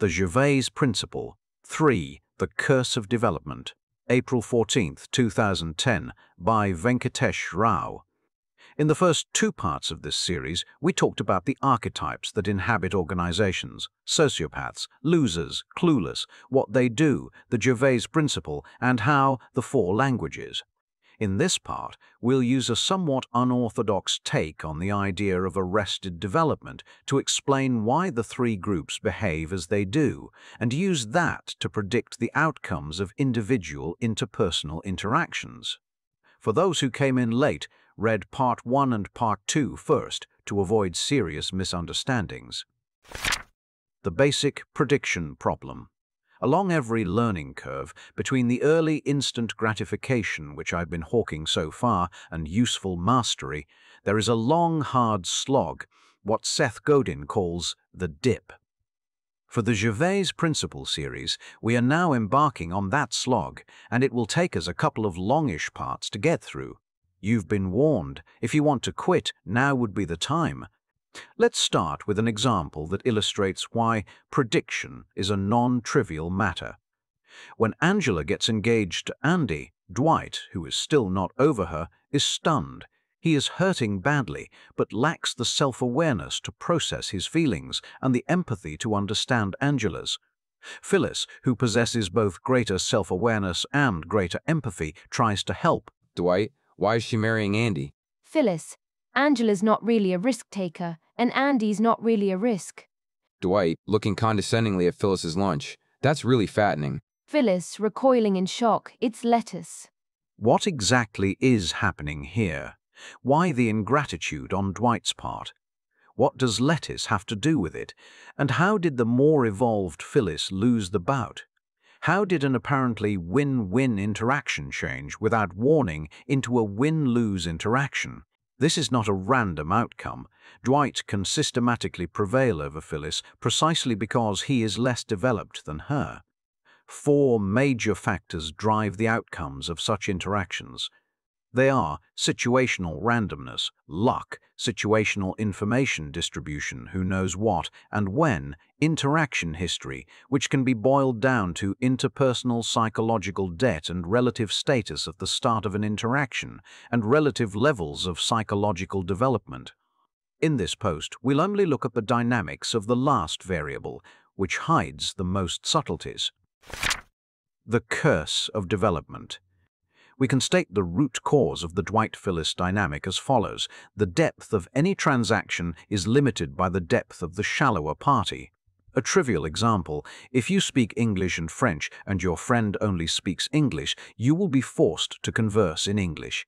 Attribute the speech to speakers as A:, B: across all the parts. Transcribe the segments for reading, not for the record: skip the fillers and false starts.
A: The Gervais Principle. 3. The Curse of Development. April 14, 2010, by Venkatesh Rao. In the first two parts of this series, we talked about the archetypes that inhabit organizations: sociopaths, losers, clueless, what they do, the Gervais Principle, and how the four languages. In this part, we'll use a somewhat unorthodox take on the idea of arrested development to explain why the three groups behave as they do, and use that to predict the outcomes of individual interpersonal interactions. For those who came in late, read Part 1 and Part 2 first to avoid serious misunderstandings. The basic prediction problem. Along every learning curve, between the early instant gratification which I've been hawking so far and useful mastery, there is a long, hard slog, what Seth Godin calls the dip. For the Gervais Principle series, we are now embarking on that slog, and it will take us a couple of longish parts to get through. You've been warned. If you want to quit, now would be the time. Let's start with an example that illustrates why prediction is a non-trivial matter. When Angela gets engaged to Andy, Dwight, who is still not over her, is stunned. He is hurting badly, but lacks the self-awareness to process his feelings and the empathy to understand Angela's. Phyllis, who possesses both greater self-awareness and greater empathy, tries to help.
B: Dwight, why is she marrying Andy?
C: Phyllis, Angela's not really a risk-taker, and Andy's not really a risk.
B: Dwight, looking condescendingly at Phyllis's lunch. That's really fattening.
C: Phyllis, recoiling in shock, it's lettuce.
A: What exactly is happening here? Why the ingratitude on Dwight's part? What does lettuce have to do with it? And how did the more evolved Phyllis lose the bout? How did an apparently win-win interaction change without warning into a win-lose interaction? This is not a random outcome. Dwight can systematically prevail over Phyllis precisely because he is less developed than her. 4 major factors drive the outcomes of such interactions. They are situational randomness, luck, situational information distribution, who knows what and when, interaction history, which can be boiled down to interpersonal psychological debt and relative status at the start of an interaction, and relative levels of psychological development. In this post, we'll only look at the dynamics of the last variable, which hides the most subtleties. The curse of development. We can state the root cause of the Dwight-Phyllis dynamic as follows. The depth of any transaction is limited by the depth of the shallower party. A trivial example: if you speak English and French and your friend only speaks English, you will be forced to converse in English.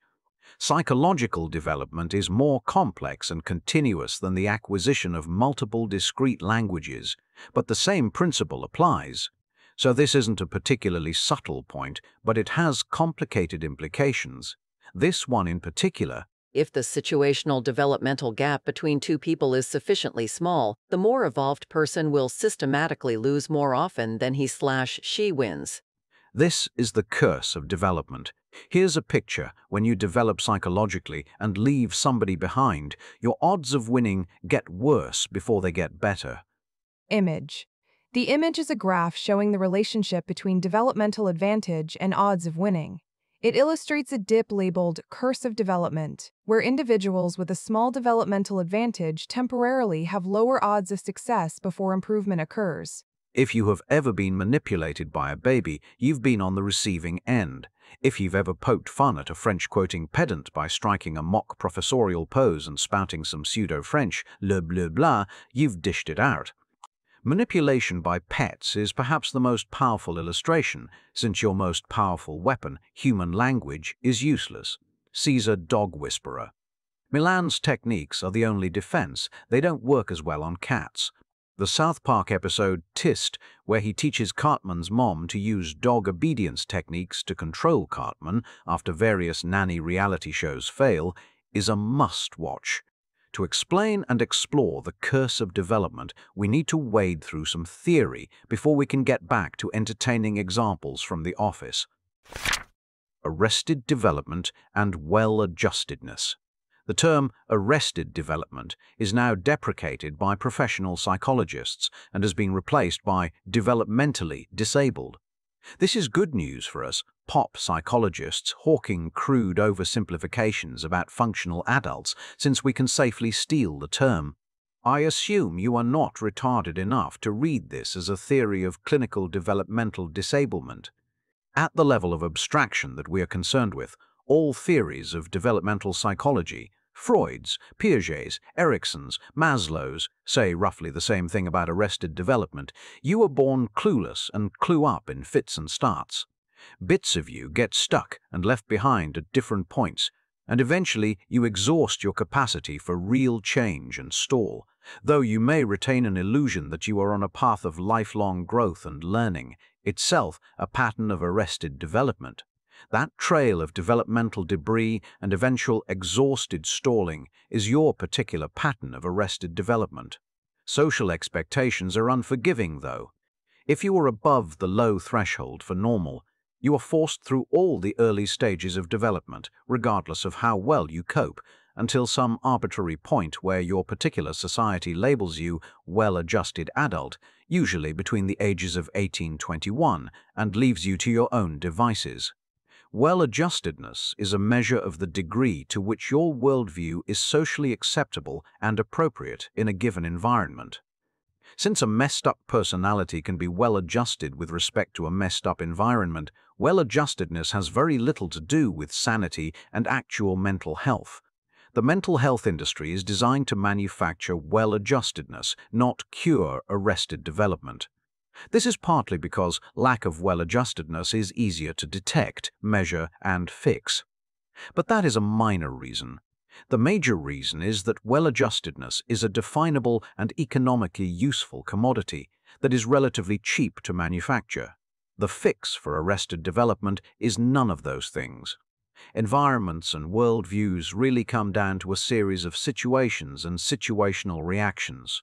A: Psychological development is more complex and continuous than the acquisition of multiple discrete languages, but the same principle applies. So this isn't a particularly subtle point, but it has complicated implications. This one in particular.
D: If the situational developmental gap between two people is sufficiently small, the more evolved person will systematically lose more often than he/she wins.
A: This is the curse of development. Here's a picture. When you develop psychologically and leave somebody behind, your odds of winning get worse before they get better.
E: Image. The image is a graph showing the relationship between developmental advantage and odds of winning. It illustrates a dip labeled curse of development, where individuals with a small developmental advantage temporarily have lower odds of success before improvement occurs.
A: If you have ever been manipulated by a baby, you've been on the receiving end. If you've ever poked fun at a French-quoting pedant by striking a mock professorial pose and spouting some pseudo-French, le bleu blah, you've dished it out. Manipulation by pets is perhaps the most powerful illustration, since your most powerful weapon, human language, is useless. Caesar Dog Whisperer. Milan's techniques are the only defense. They don't work as well on cats. The South Park episode Tist, where he teaches Cartman's mom to use dog obedience techniques to control Cartman after various nanny reality shows fail, is a must-watch. To explain and explore the curse of development, we need to wade through some theory before we can get back to entertaining examples from the office. Arrested development and well-adjustedness. The term arrested development is now deprecated by professional psychologists and has been replaced by developmentally disabled. This is good news for us pop psychologists hawking crude oversimplifications about functional adults, since we can safely steal the term. I assume you are not retarded enough to read this as a theory of clinical developmental disablement. At the level of abstraction that we are concerned with, all theories of developmental psychology, Freud's, Piaget's, Erikson's, Maslow's, say roughly the same thing about arrested development. You are born clueless and clue up in fits and starts. Bits of you get stuck and left behind at different points, and eventually you exhaust your capacity for real change and stall, though you may retain an illusion that you are on a path of lifelong growth and learning, itself a pattern of arrested development. That trail of developmental debris and eventual exhausted stalling is your particular pattern of arrested development. Social expectations are unforgiving, though. If you are above the low threshold for normal, you are forced through all the early stages of development, regardless of how well you cope, until some arbitrary point where your particular society labels you well-adjusted adult, usually between the ages of 18-21, and leaves you to your own devices. Well-adjustedness is a measure of the degree to which your worldview is socially acceptable and appropriate in a given environment. Since a messed-up personality can be well-adjusted with respect to a messed-up environment, well-adjustedness has very little to do with sanity and actual mental health. The mental health industry is designed to manufacture well-adjustedness, not cure arrested development. This is partly because lack of well-adjustedness is easier to detect, measure, and fix. But that is a minor reason. The major reason is that well-adjustedness is a definable and economically useful commodity that is relatively cheap to manufacture. The fix for arrested development is none of those things. Environments and worldviews really come down to a series of situations and situational reactions.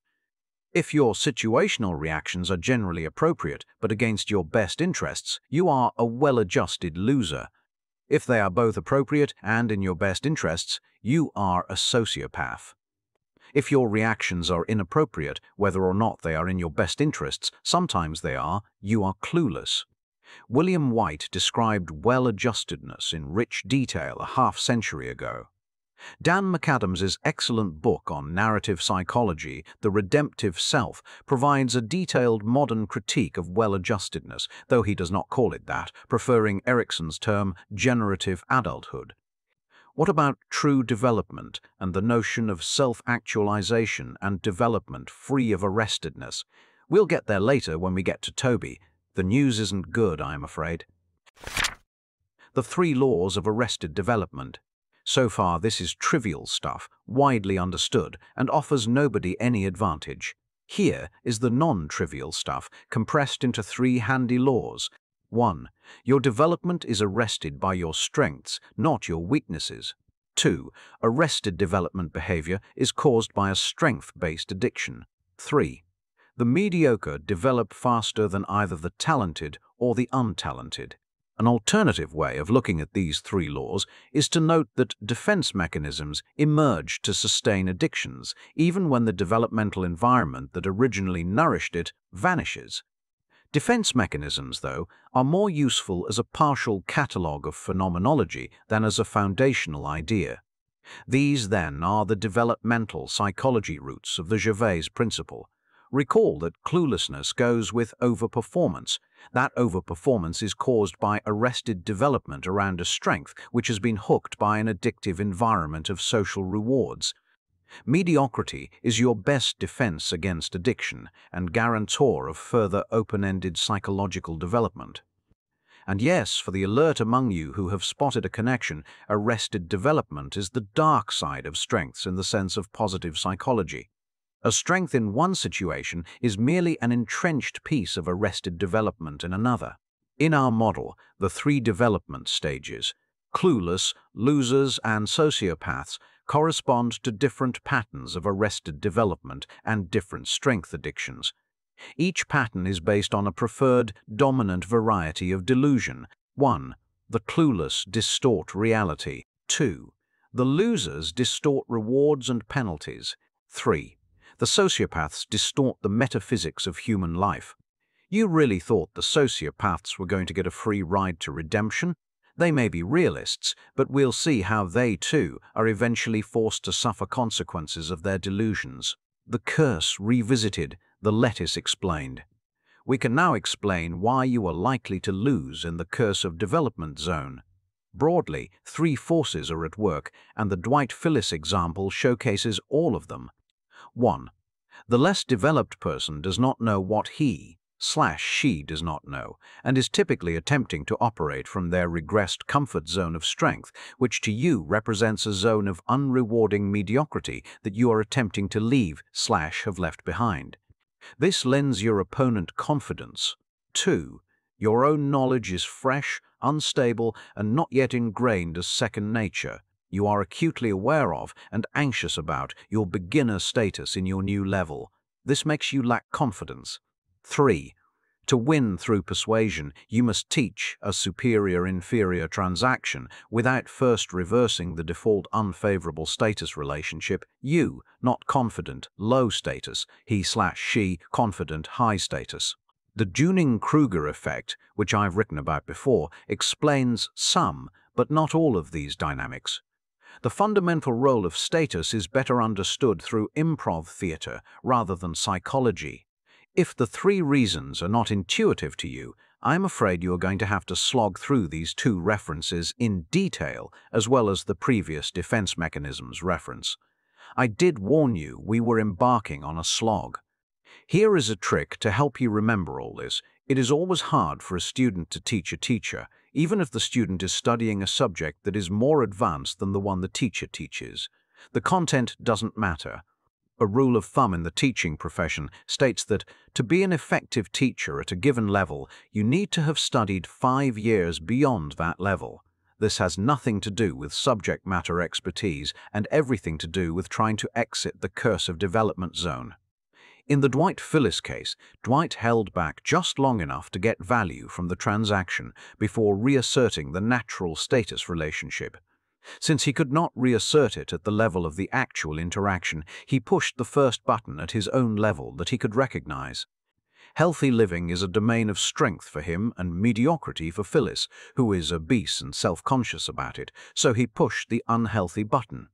A: If your situational reactions are generally appropriate but against your best interests, you are a well-adjusted loser. If they are both appropriate and in your best interests, you are a sociopath. If your reactions are inappropriate, whether or not they are in your best interests, sometimes they are, you are clueless. William White described well-adjustedness in rich detail a half-century ago. Dan McAdams's excellent book on narrative psychology, The Redemptive Self, provides a detailed modern critique of well-adjustedness, though he does not call it that, preferring Erikson's term generative adulthood. What about true development and the notion of self-actualization and development free of arrestedness? We'll get there later when we get to Toby. The news isn't good, I'm afraid. The 3 laws of arrested development. So far, this is trivial stuff, widely understood, and offers nobody any advantage. Here is the non-trivial stuff, compressed into 3 handy laws. 1. Your development is arrested by your strengths, not your weaknesses. 2. Arrested development behavior is caused by a strength-based addiction. 3. The mediocre develop faster than either the talented or the untalented. An alternative way of looking at these 3 laws is to note that defense mechanisms emerge to sustain addictions, even when the developmental environment that originally nourished it vanishes. Defense mechanisms, though, are more useful as a partial catalogue of phenomenology than as a foundational idea. These, then, are the developmental psychology roots of the Gervais principle. Recall that cluelessness goes with overperformance. That overperformance is caused by arrested development around a strength which has been hooked by an addictive environment of social rewards. Mediocrity is your best defense against addiction and guarantor of further open-ended psychological development. And yes, for the alert among you who have spotted a connection, arrested development is the dark side of strengths in the sense of positive psychology. A strength in one situation is merely an entrenched piece of arrested development in another. In our model, the 3 development stages, clueless, losers, and sociopaths, correspond to different patterns of arrested development and different strength addictions. Each pattern is based on a preferred, dominant variety of delusion. 1. The clueless distort reality. 2. The losers distort rewards and penalties. 3. The sociopaths distort the metaphysics of human life. You really thought the sociopaths were going to get a free ride to redemption? They may be realists, but we'll see how they, too, are eventually forced to suffer consequences of their delusions. The curse revisited, the lettuce explained. We can now explain why you are likely to lose in the curse of development zone. Broadly, 3 forces are at work, and the Dwight Phillis example showcases all of them. 1. The less developed person does not know what he/she does not know, and is typically attempting to operate from their regressed comfort zone of strength, which to you represents a zone of unrewarding mediocrity that you are attempting to leave/have left behind. This lends your opponent confidence. 2. Your own knowledge is fresh, unstable, and not yet ingrained as second nature. You are acutely aware of and anxious about your beginner status in your new level. This makes you lack confidence. 3. To win through persuasion, you must teach a superior-inferior transaction without first reversing the default unfavorable status relationship. You, not confident, low status, he/she, confident, high status. The Dunning-Kruger effect, which I've written about before, explains some, but not all of these dynamics. The fundamental role of status is better understood through improv theater rather than psychology. If the 3 reasons are not intuitive to you, I'm afraid you are going to have to slog through these 2 references in detail, as well as the previous defense mechanisms reference. I did warn you we were embarking on a slog. Here is a trick to help you remember all this. It is always hard for a student to teach a teacher, even if the student is studying a subject that is more advanced than the one the teacher teaches. The content doesn't matter. A rule of thumb in the teaching profession states that to be an effective teacher at a given level, you need to have studied 5 years beyond that level. This has nothing to do with subject matter expertise and everything to do with trying to exit the curse of development zone. In the Dwight Phillis case, Dwight held back just long enough to get value from the transaction before reasserting the natural status relationship. Since he could not reassert it at the level of the actual interaction, he pushed the first button at his own level that he could recognize. Healthy living is a domain of strength for him and mediocrity for Phillis, who is obese and self-conscious about it, so he pushed the unhealthy button.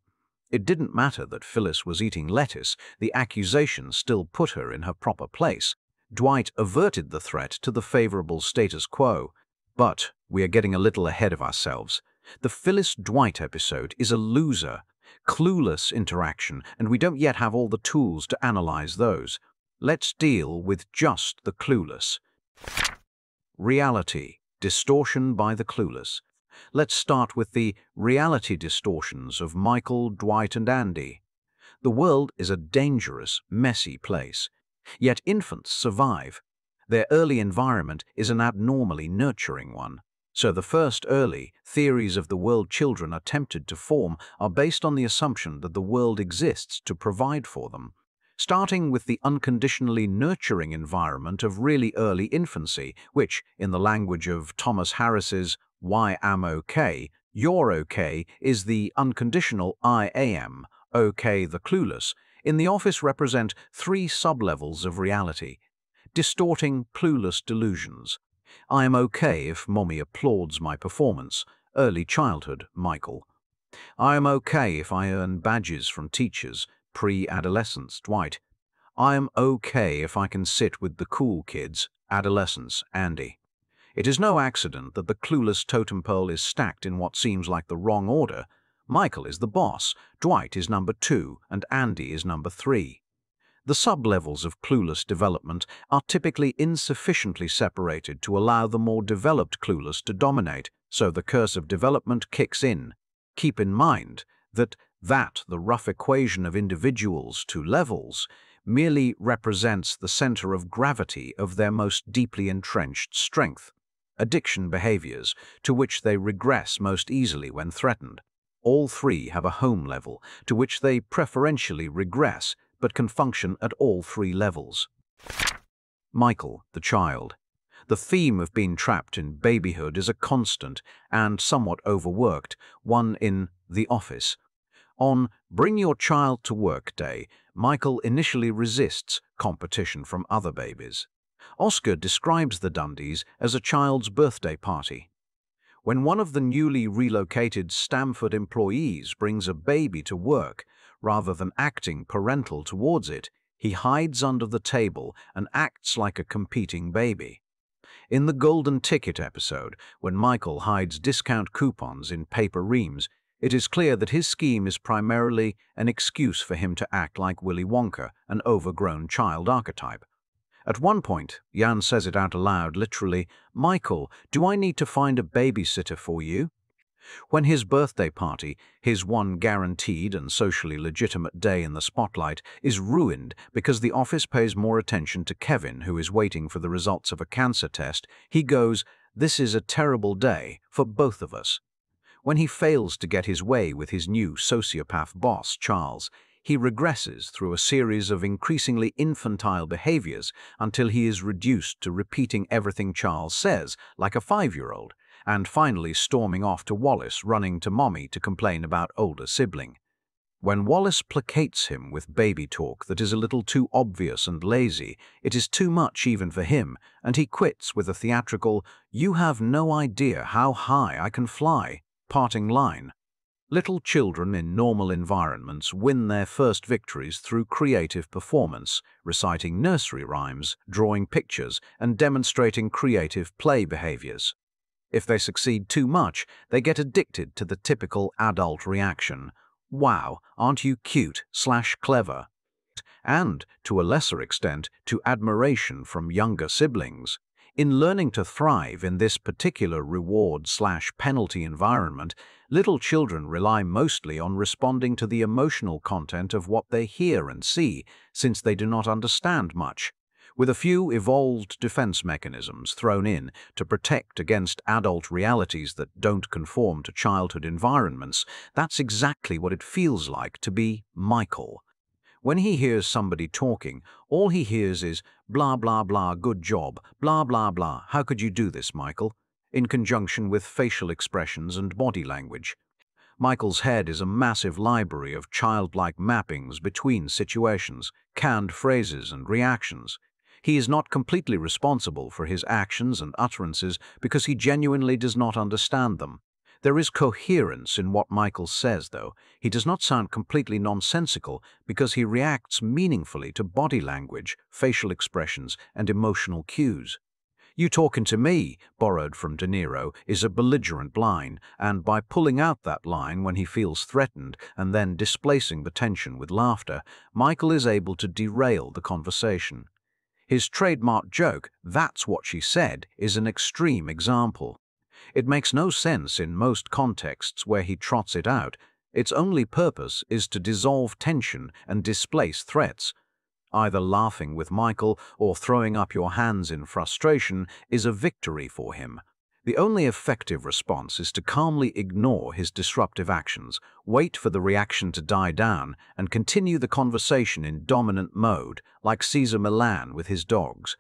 A: It didn't matter that Phillis was eating lettuce, the accusation still put her in her proper place. Dwight averted the threat to the favorable status quo. But we are getting a little ahead of ourselves. The Phillis-Dwight episode is a loser, clueless interaction, and we don't yet have all the tools to analyze those. Let's deal with just the clueless. Reality, distortion by the clueless. Let's start with the reality distortions of Michael, Dwight, and Andy. The world is a dangerous, messy place. Yet infants survive. Their early environment is an abnormally nurturing one. So the first early theories of the world children are tempted to form are based on the assumption that the world exists to provide for them. Starting with the unconditionally nurturing environment of really early infancy, which, in the language of Thomas Harris's Why Am Okay, You're Okay is the unconditional I am, okay the clueless, in the office represent 3 sublevels of reality. Distorting clueless delusions. I am okay if mommy applauds my performance, early childhood, Michael. I am okay if I earn badges from teachers, pre-adolescence, Dwight. I am okay if I can sit with the cool kids, adolescence, Andy. It is no accident that the clueless totem pole is stacked in what seems like the wrong order. Michael is the boss, Dwight is number 2, and Andy is number 3. The sub-levels of clueless development are typically insufficiently separated to allow the more developed clueless to dominate, so the curse of development kicks in. Keep in mind that the rough equation of individuals to levels merely represents the center of gravity of their most deeply entrenched strength, addiction behaviors, to which they regress most easily when threatened. All 3 have a home level, to which they preferentially regress, but can function at all 3 levels. Michael, the child. The theme of being trapped in babyhood is a constant and somewhat overworked one in The Office. On Bring Your Child to Work Day, Michael initially resists competition from other babies. Oscar describes the Dundies as a child's birthday party. When one of the newly relocated Stamford employees brings a baby to work, rather than acting parental towards it, he hides under the table and acts like a competing baby. In the Golden Ticket episode, when Michael hides discount coupons in paper reams, it is clear that his scheme is primarily an excuse for him to act like Willy Wonka, an overgrown child archetype. At one point, Jan says it out aloud, literally, "Michael, do I need to find a babysitter for you?" When his birthday party, his one guaranteed and socially legitimate day in the spotlight, is ruined because the office pays more attention to Kevin, who is waiting for the results of a cancer test, he goes, "This is a terrible day for both of us." When he fails to get his way with his new sociopath boss, Charles, he regresses through a series of increasingly infantile behaviors until he is reduced to repeating everything Charles says, like a 5-year-old, and finally storming off to Wallace, running to Mommy to complain about older sibling. When Wallace placates him with baby talk that is a little too obvious and lazy, it is too much even for him, and he quits with a theatrical, "You have no idea how high I can fly," parting line. Little children in normal environments win their first victories through creative performance, reciting nursery rhymes, drawing pictures, and demonstrating creative play behaviors. If they succeed too much, they get addicted to the typical adult reaction, "Wow, aren't you cute/clever?" and, to a lesser extent, to admiration from younger siblings. In learning to thrive in this particular reward/penalty environment, little children rely mostly on responding to the emotional content of what they hear and see, since they do not understand much. With a few evolved defense mechanisms thrown in to protect against adult realities that don't conform to childhood environments, that's exactly what it feels like to be Michael. When he hears somebody talking, all he hears is blah blah blah, good job, blah blah blah, how could you do this, Michael? In conjunction with facial expressions and body language. Michael's head is a massive library of childlike mappings between situations, canned phrases and reactions. He is not completely responsible for his actions and utterances because he genuinely does not understand them. There is coherence in what Michael says, though. He does not sound completely nonsensical because he reacts meaningfully to body language, facial expressions, and emotional cues. "You talking to me," borrowed from De Niro, is a belligerent line, and by pulling out that line when he feels threatened and then displacing the tension with laughter, Michael is able to derail the conversation. His trademark joke, "That's what she said," is an extreme example. It makes no sense in most contexts where he trots it out. Its only purpose is to dissolve tension and displace threats. Either laughing with Michael or throwing up your hands in frustration is a victory for him. The only effective response is to calmly ignore his disruptive actions, wait for the reaction to die down, and continue the conversation in dominant mode, like Cesar Millan with his dogs.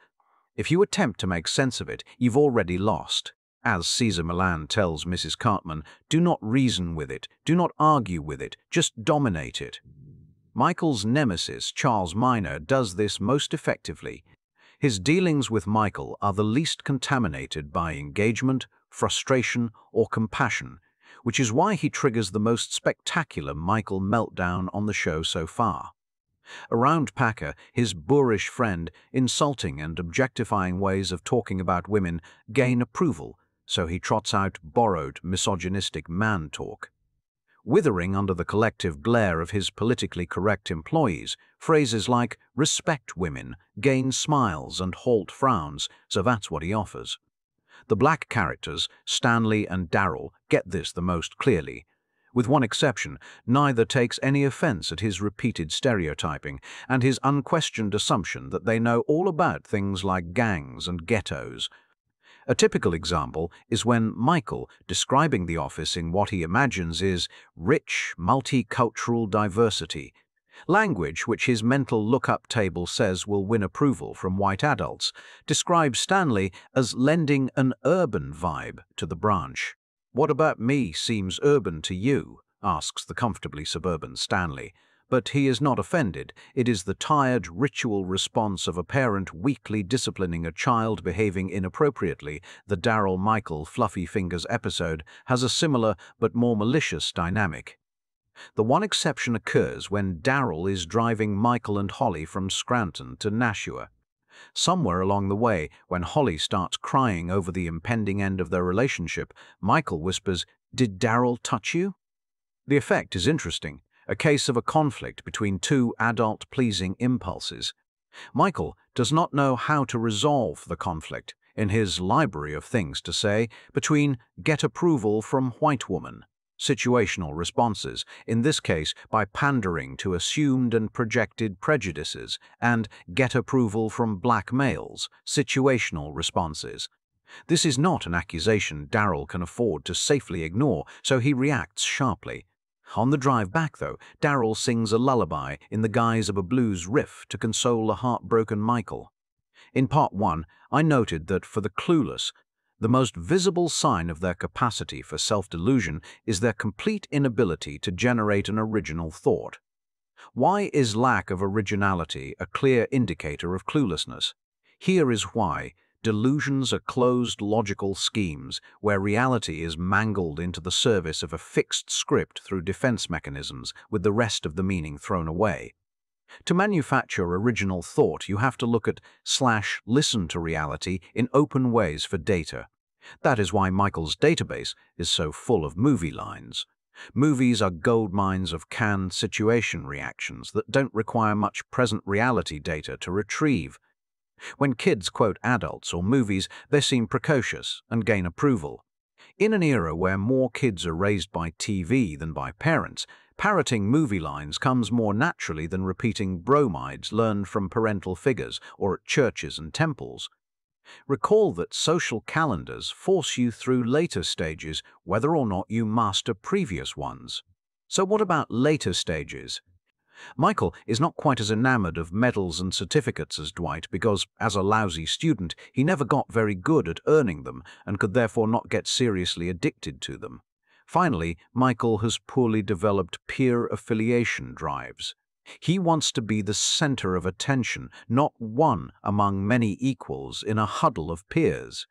A: If you attempt to make sense of it, you've already lost. As Cesar Millan tells Mrs. Cartman, do not reason with it, do not argue with it, just dominate it. Michael's nemesis, Charles Minor, does this most effectively. His dealings with Michael are the least contaminated by engagement, frustration, or compassion, which is why he triggers the most spectacular Michael meltdown on the show so far. Around Packer, his boorish friend, insulting and objectifying ways of talking about women gain approval, so he trots out borrowed, misogynistic man talk. Withering under the collective glare of his politically correct employees, phrases like "respect women," gain smiles and halt frowns, so that's what he offers. The black characters, Stanley and Daryl, get this the most clearly. With one exception, neither takes any offense at his repeated stereotyping and his unquestioned assumption that they know all about things like gangs and ghettos. A typical example is when Michael, describing the office in what he imagines is rich, multicultural diversity, language which his mental look-up table says will win approval from white adults, describes Stanley as lending an urban vibe to the branch. "What about me seems urban to you?" asks the comfortably suburban Stanley. But he is not offended. It is the tired, ritual response of a parent weakly disciplining a child behaving inappropriately. The Daryl Michael Fluffy Fingers episode has a similar but more malicious dynamic. The one exception occurs when Daryl is driving Michael and Holly from Scranton to Nashua. Somewhere along the way, when Holly starts crying over the impending end of their relationship, Michael whispers, "Did Daryl touch you?" The effect is interesting, a case of a conflict between two adult-pleasing impulses. Michael does not know how to resolve the conflict, in his library of things to say, between get approval from white woman, situational responses, in this case by pandering to assumed and projected prejudices, and get approval from black males, situational responses. This is not an accusation Daryl can afford to safely ignore, so he reacts sharply. On the drive back, though, Daryl sings a lullaby in the guise of a blues riff to console a heartbroken Michael. In Part 1, I noted that for the clueless, the most visible sign of their capacity for self-delusion is their complete inability to generate an original thought. Why is lack of originality a clear indicator of cluelessness? Here is why. Delusions are closed logical schemes where reality is mangled into the service of a fixed script through defense mechanisms with the rest of the meaning thrown away. To manufacture original thought, you have to look at / listen to reality in open ways for data. That is why Michael's database is so full of movie lines. Movies are gold mines of canned situation reactions that don't require much present reality data to retrieve. When kids quote adults or movies, they seem precocious and gain approval. In an era where more kids are raised by TV than by parents, parroting movie lines comes more naturally than repeating bromides learned from parental figures or at churches and temples. Recall that social calendars force you through later stages whether or not you master previous ones. So what about later stages? Michael is not quite as enamored of medals and certificates as Dwight because, as a lousy student, he never got very good at earning them and could therefore not get seriously addicted to them. Finally, Michael has poorly developed peer affiliation drives. He wants to be the center of attention, not one among many equals in a huddle of peers.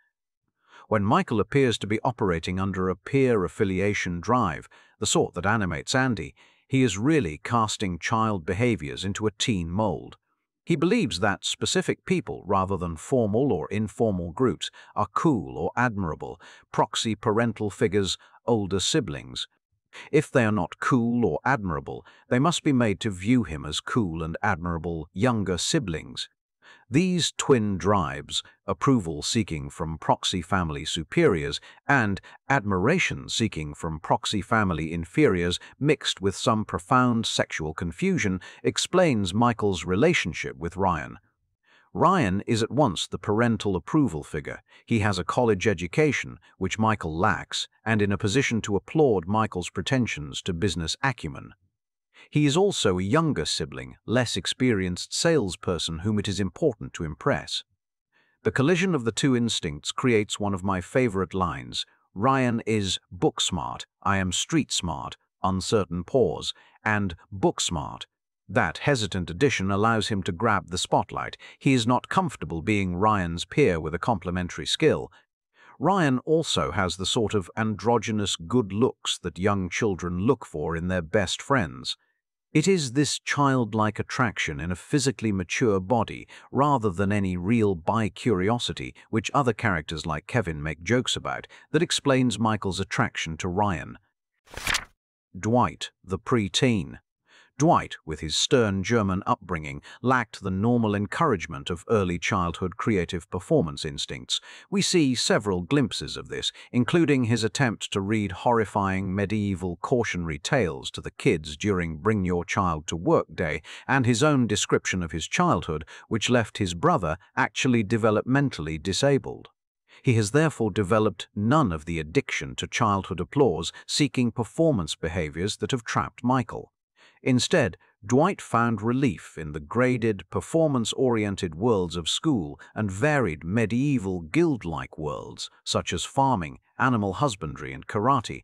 A: When Michael appears to be operating under a peer affiliation drive, the sort that animates Andy, he is really casting child behaviors into a teen mold. He believes that specific people, rather than formal or informal groups, are cool or admirable, proxy parental figures, older siblings. If they are not cool or admirable, they must be made to view him as cool and admirable younger siblings. These twin drives, approval seeking from proxy family superiors and admiration seeking from proxy family inferiors mixed with some profound sexual confusion, explains Michael's relationship with Ryan. Ryan is at once the parental approval figure. He has a college education, which Michael lacks, and in a position to applaud Michael's pretensions to business acumen. He is also a younger sibling, less experienced salesperson whom it is important to impress. The collision of the two instincts creates one of my favorite lines. Ryan is book smart, I am street smart, uncertain pause, and book smart. That hesitant addition allows him to grab the spotlight. He is not comfortable being Ryan's peer with a complementary skill. Ryan also has the sort of androgynous good looks that young children look for in their best friends. It is this childlike attraction in a physically mature body, rather than any real bi-curiosity, which other characters like Kevin make jokes about, that explains Michael's attraction to Ryan. Dwight, the preteen. Dwight, with his stern German upbringing, lacked the normal encouragement of early childhood creative performance instincts. We see several glimpses of this, including his attempt to read horrifying medieval cautionary tales to the kids during Bring Your Child to Work Day, and his own description of his childhood, which left his brother actually developmentally disabled. He has therefore developed none of the addiction to childhood applause seeking performance behaviors that have trapped Michael. Instead, Dwight found relief in the graded, performance-oriented worlds of school and varied medieval guild-like worlds, such as farming, animal husbandry, and karate.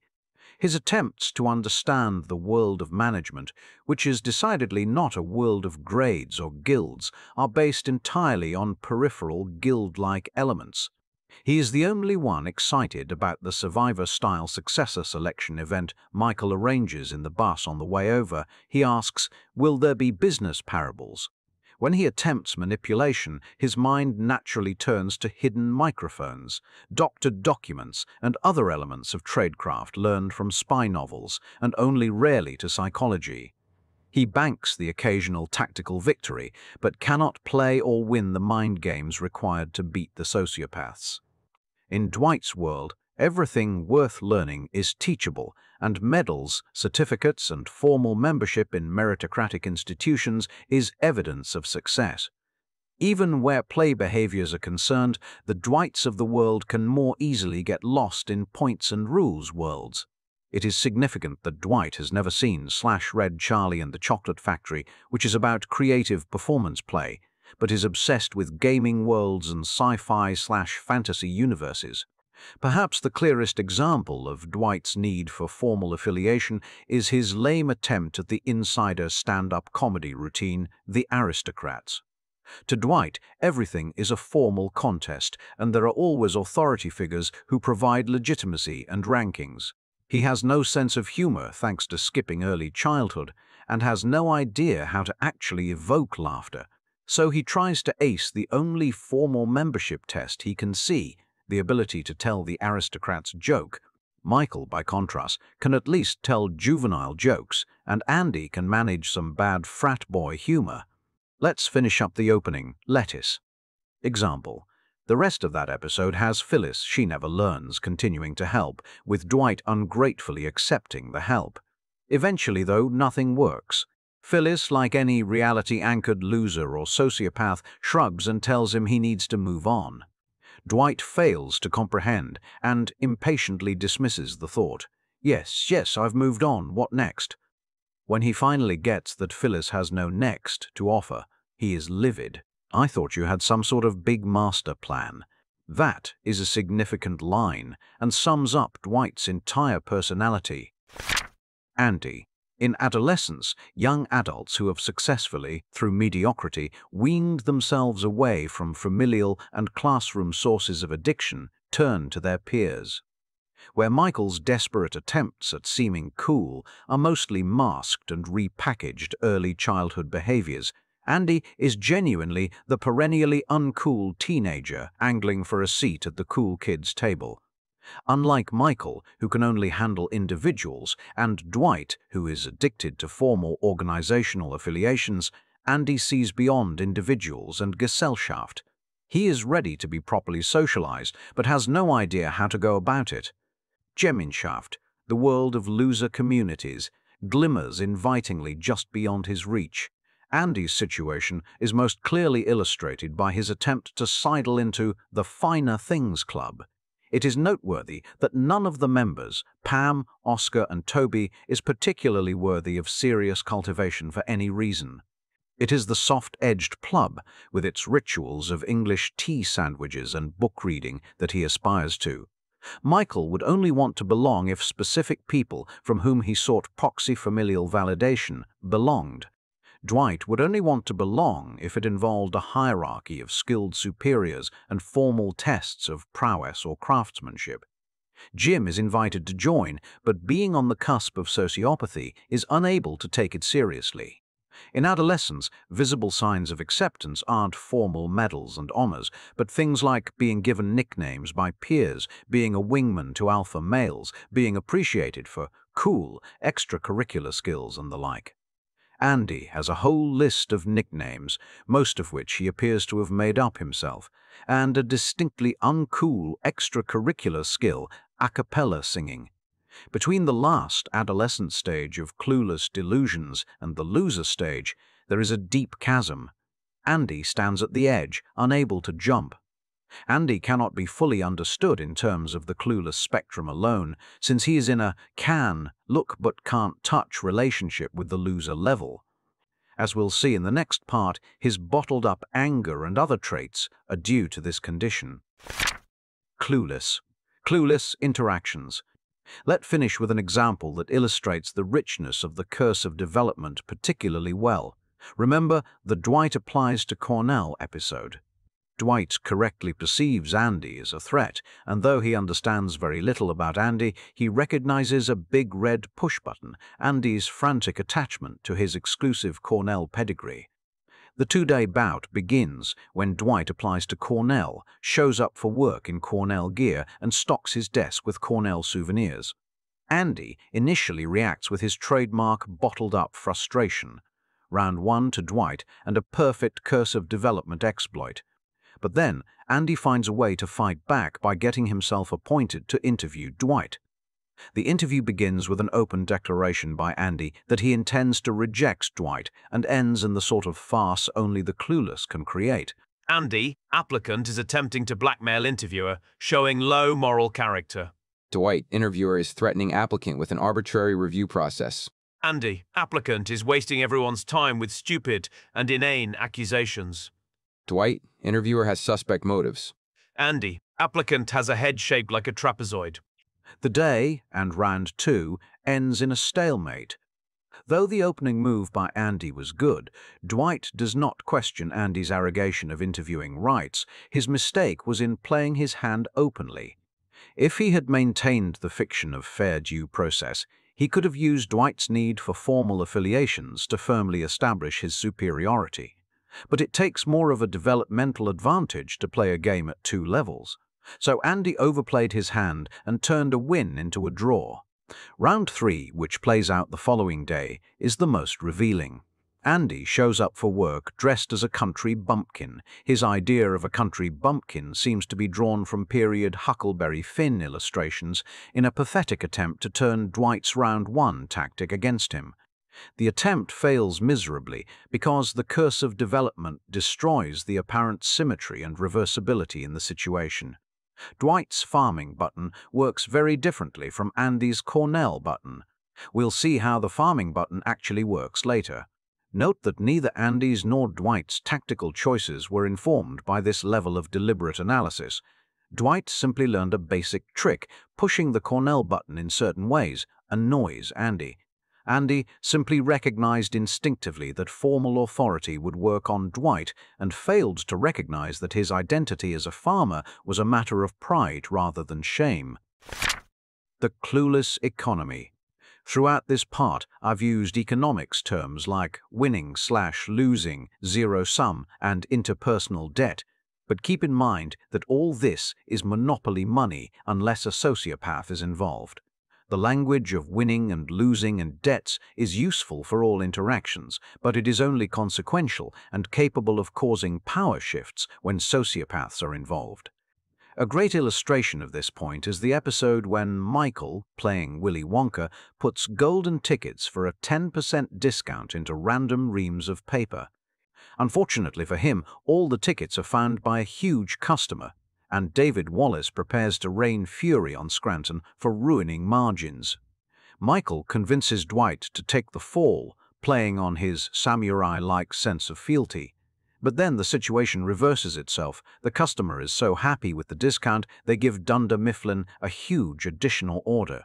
A: His attempts to understand the world of management, which is decidedly not a world of grades or guilds, are based entirely on peripheral guild-like elements. He is the only one excited about the Survivor-style successor selection event Michael arranges in the bus on the way over. He asks, "Will there be business parables?" When he attempts manipulation, his mind naturally turns to hidden microphones, doctored documents, and other elements of tradecraft learned from spy novels, and only rarely to psychology. He banks the occasional tactical victory, but cannot play or win the mind games required to beat the sociopaths. In Dwight's world, everything worth learning is teachable, and medals, certificates, and formal membership in meritocratic institutions is evidence of success. Even where play behaviors are concerned, the Dwights of the world can more easily get lost in points and rules worlds. It is significant that Dwight has never seen /Red Charlie and the Chocolate Factory, which is about creative performance play, but is obsessed with gaming worlds and sci-fi/fantasy universes. Perhaps the clearest example of Dwight's need for formal affiliation is his lame attempt at the insider stand-up comedy routine, The Aristocrats. To Dwight, everything is a formal contest, and there are always authority figures who provide legitimacy and rankings. He has no sense of humor thanks to skipping early childhood, and has no idea how to actually evoke laughter. So he tries to ace the only formal membership test he can see, the ability to tell the aristocrat's joke. Michael, by contrast, can at least tell juvenile jokes, and Andy can manage some bad frat boy humor. Let's finish up the opening, lettuce. Example. The rest of that episode has Phyllis, she never learns, continuing to help, with Dwight ungratefully accepting the help. Eventually, though, nothing works. Phyllis, like any reality-anchored loser or sociopath, shrugs and tells him he needs to move on. Dwight fails to comprehend and impatiently dismisses the thought. Yes, I've moved on, what next? When he finally gets that Phyllis has no next to offer, he is livid. I thought you had some sort of big master plan. That is a significant line and sums up Dwight's entire personality. Andy. In adolescence, young adults who have successfully, through mediocrity, weaned themselves away from familial and classroom sources of addiction turn to their peers. Where Michael's desperate attempts at seeming cool are mostly masked and repackaged early childhood behaviors, Andy is genuinely the perennially uncool teenager angling for a seat at the cool kids' table. Unlike Michael, who can only handle individuals, and Dwight, who is addicted to formal organizational affiliations, Andy sees beyond individuals and Gesellschaft. He is ready to be properly socialized, but has no idea how to go about it. Gemeinschaft, the world of loser communities, glimmers invitingly just beyond his reach. Andy's situation is most clearly illustrated by his attempt to sidle into the Finer Things Club. It is noteworthy that none of the members, Pam, Oscar, and Toby, is particularly worthy of serious cultivation for any reason. It is the soft-edged plub, with its rituals of English tea sandwiches and book reading, that he aspires to. Michael would only want to belong if specific people from whom he sought proxy familial validation belonged. Dwight would only want to belong if it involved a hierarchy of skilled superiors and formal tests of prowess or craftsmanship. Jim is invited to join, but being on the cusp of sociopathy is unable to take it seriously. In adolescence, visible signs of acceptance aren't formal medals and honors, but things like being given nicknames by peers, being a wingman to alpha males, being appreciated for cool, extracurricular skills and the like. Andy has a whole list of nicknames, most of which he appears to have made up himself, and a distinctly uncool extracurricular skill, a cappella singing. Between the last adolescent stage of clueless delusions and the loser stage, there is a deep chasm. Andy stands at the edge, unable to jump. Andy cannot be fully understood in terms of the clueless spectrum alone, since he is in a can, look but can't touch relationship with the loser level. As we'll see in the next part, his bottled-up anger and other traits are due to this condition. Clueless. Clueless interactions. Let's finish with an example that illustrates the richness of the curse of development particularly well. Remember the Dwight applies to Cornell episode. Dwight correctly perceives Andy as a threat, and though he understands very little about Andy, he recognizes a big red push button, Andy's frantic attachment to his exclusive Cornell pedigree. The two-day bout begins when Dwight applies to Cornell, shows up for work in Cornell gear, and stocks his desk with Cornell souvenirs. Andy initially reacts with his trademark bottled-up frustration. Round 1 to Dwight and a perfect curse of development exploit. But then, Andy finds a way to fight back by getting himself appointed to interview Dwight. The interview begins with an open declaration by Andy that he intends to reject Dwight and ends in the sort of farce only the clueless can create.
F: Andy, applicant, is attempting to blackmail interviewer, showing low moral character.
B: Dwight, interviewer, is threatening applicant with an arbitrary review process.
F: Andy, applicant, is wasting everyone's time with stupid and inane accusations.
B: Dwight, interviewer, has suspect motives.
F: Andy, applicant, has a head shaped like a trapezoid.
A: The day, and round 2, ends in a stalemate. Though the opening move by Andy was good, Dwight does not question Andy's arrogation of interviewing rights. His mistake was in playing his hand openly. If he had maintained the fiction of fair due process, he could have used Dwight's need for formal affiliations to firmly establish his superiority. But it takes more of a developmental advantage to play a game at 2 levels. So Andy overplayed his hand and turned a win into a draw. Round 3, which plays out the following day, is the most revealing. Andy shows up for work dressed as a country bumpkin. His idea of a country bumpkin seems to be drawn from period Huckleberry Finn illustrations in a pathetic attempt to turn Dwight's round 1 tactic against him. The attempt fails miserably because the curse of development destroys the apparent symmetry and reversibility in the situation. Dwight's farming button works very differently from Andy's Cornell button. We'll see how the farming button actually works later. Note that neither Andy's nor Dwight's tactical choices were informed by this level of deliberate analysis. Dwight simply learned a basic trick, pushing the Cornell button in certain ways annoys Andy. Andy simply recognized instinctively that formal authority would work on Dwight and failed to recognize that his identity as a farmer was a matter of pride rather than shame. The clueless economy. Throughout this part, I've used economics terms like winning/losing, zero-sum, and interpersonal debt. But keep in mind that all this is monopoly money unless a sociopath is involved. The language of winning and losing and debts is useful for all interactions, but it is only consequential and capable of causing power shifts when sociopaths are involved. A great illustration of this point is the episode when Michael, playing Willy Wonka, puts golden tickets for a 10% discount into random reams of paper. Unfortunately for him, all the tickets are found by a huge customer, and David Wallace prepares to rain fury on Scranton for ruining margins. Michael convinces Dwight to take the fall, playing on his samurai-like sense of fealty. But then the situation reverses itself. The customer is so happy with the discount, they give Dunder Mifflin a huge additional order.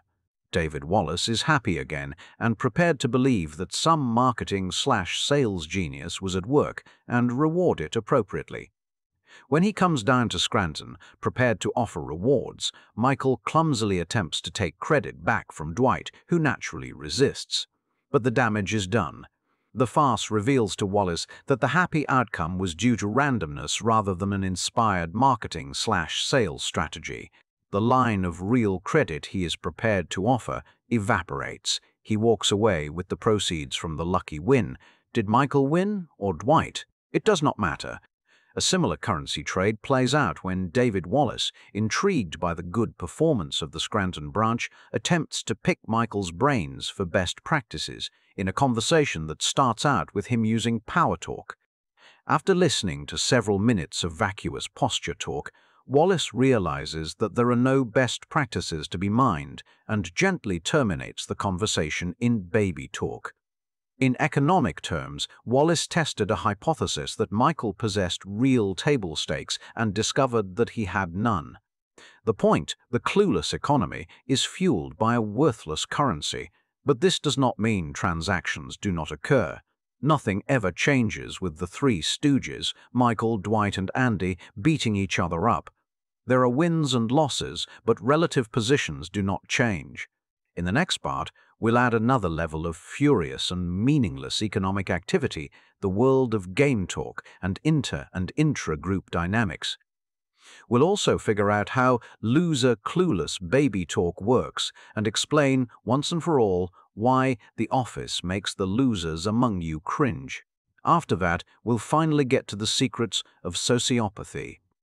A: David Wallace is happy again and prepared to believe that some marketing/sales genius was at work and reward it appropriately. When he comes down to Scranton, prepared to offer rewards, Michael clumsily attempts to take credit back from Dwight, who naturally resists. But the damage is done. The farce reveals to Wallace that the happy outcome was due to randomness rather than an inspired marketing/sales strategy. The line of real credit he is prepared to offer evaporates. He walks away with the proceeds from the lucky win. Did Michael win or Dwight? It does not matter. A similar currency trade plays out when David Wallace, intrigued by the good performance of the Scranton branch, attempts to pick Michael's brains for best practices in a conversation that starts out with him using power talk. After listening to several minutes of vacuous posture talk, Wallace realizes that there are no best practices to be mined and gently terminates the conversation in baby talk. In economic terms, Wallace tested a hypothesis that Michael possessed real table stakes and discovered that he had none. The point, the clueless economy, is fueled by a worthless currency, but this does not mean transactions do not occur. Nothing ever changes with the three stooges, Michael, Dwight, and Andy, beating each other up. There are wins and losses, but relative positions do not change. In the next part, we'll add another level of furious and meaningless economic activity, the world of game talk and inter- and intra-group dynamics. We'll also figure out how loser clueless baby talk works and explain once and for all why The Office makes the losers among you cringe. After that, we'll finally get to the secrets of sociopathy.